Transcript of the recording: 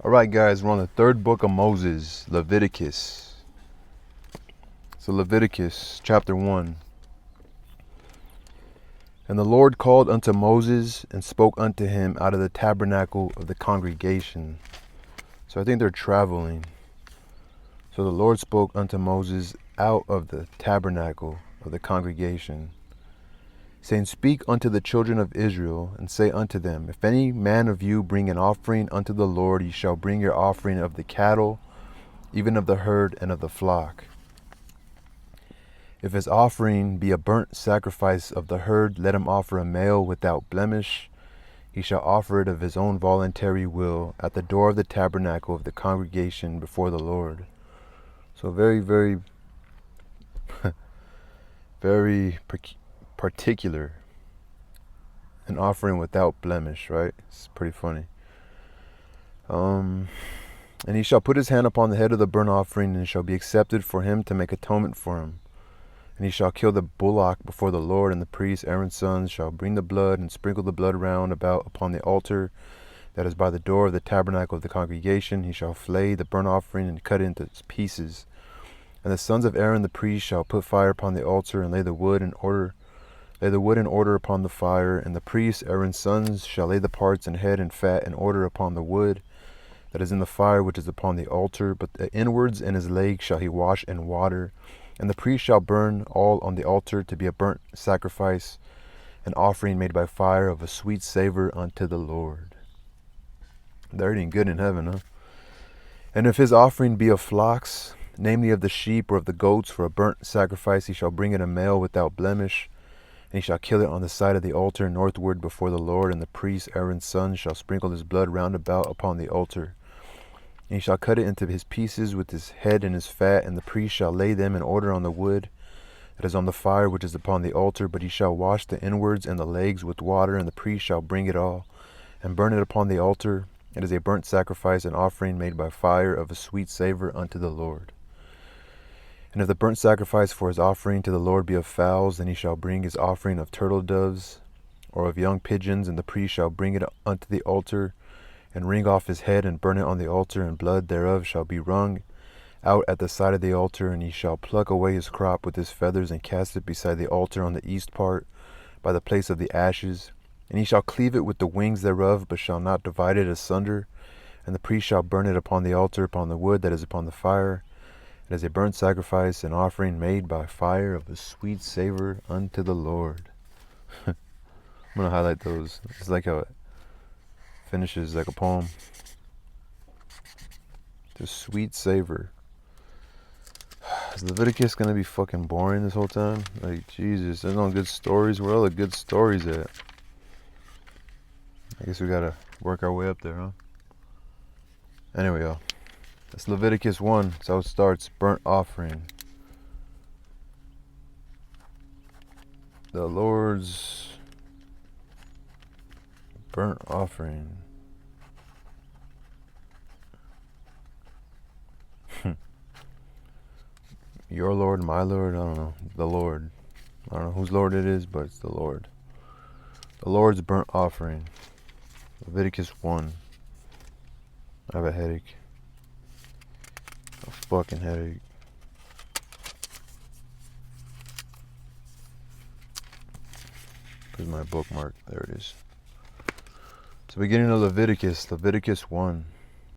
Alright guys, we're on the third book of Moses, Leviticus. So Leviticus chapter 1. And the Lord called unto Moses and spoke unto him out of the tabernacle of the congregation. So I think they're traveling. So the Lord spoke unto Moses out of the tabernacle of the congregation, saying, Speak unto the children of Israel, and say unto them, If any man of you bring an offering unto the Lord, ye shall bring your offering of the cattle, even of the herd and of the flock. If his offering be a burnt sacrifice of the herd, let him offer a male without blemish. He shall offer it of his own voluntary will at the door of the tabernacle of the congregation before the Lord. So very, very, very particular. An offering without blemish, right? It's pretty funny. And he shall put his hand upon the head of the burnt offering, and it shall be accepted for him to make atonement for him. And he shall kill the bullock before the Lord, and the priest Aaron's sons shall bring the blood and sprinkle the blood round about upon the altar that is by the door of the tabernacle of the congregation. He shall flay the burnt offering and cut it into pieces. And the sons of Aaron the priest shall put fire upon the altar and lay the wood in order upon the fire. And the priest Aaron's sons shall lay the parts and head and fat in order upon the wood that is in the fire which is upon the altar. But the inwards and his legs shall he wash in water. And the priest shall burn all on the altar to be a burnt sacrifice, an offering made by fire of a sweet savor unto the Lord. They're eating good in heaven, huh? And if his offering be of flocks, namely of the sheep or of the goats, for a burnt sacrifice, he shall bring it a male without blemish, and he shall kill it on the side of the altar northward before the Lord. And the priest Aaron's son shall sprinkle his blood round about upon the altar. And he shall cut it into his pieces with his head and his fat, and the priest shall lay them in order on the wood that is on the fire which is upon the altar. But he shall wash the inwards and the legs with water, and the priest shall bring it all, and burn it upon the altar. It is a burnt sacrifice, an offering made by fire of a sweet savor unto the Lord. And if the burnt sacrifice for his offering to the Lord be of fowls, then he shall bring his offering of turtle doves, or of young pigeons, and the priest shall bring it unto the altar, and wring off his head, and burn it on the altar, and blood thereof shall be wrung out at the side of the altar. And he shall pluck away his crop with his feathers, and cast it beside the altar on the east part, by the place of the ashes. And he shall cleave it with the wings thereof, but shall not divide it asunder. And the priest shall burn it upon the altar, upon the wood that is upon the fire. It is a burnt sacrifice, an offering made by fire of a sweet savor unto the Lord. I'm going to highlight those. It's like how it finishes like a poem. The sweet savor. Is Leviticus going to be fucking boring this whole time? Like, Jesus, there's no good stories. Where are all the good stories at? I guess we got to work our way up there, huh? Anyway, y'all. That's Leviticus 1. That's how it starts. Burnt offering. The Lord's burnt offering. Your Lord, my Lord, I don't know. The Lord. I don't know whose Lord it is, but it's the Lord. The Lord's burnt offering. Leviticus 1. I have a headache. A fucking headache. Here's my bookmark. There it is. So beginning of Leviticus, Leviticus 1.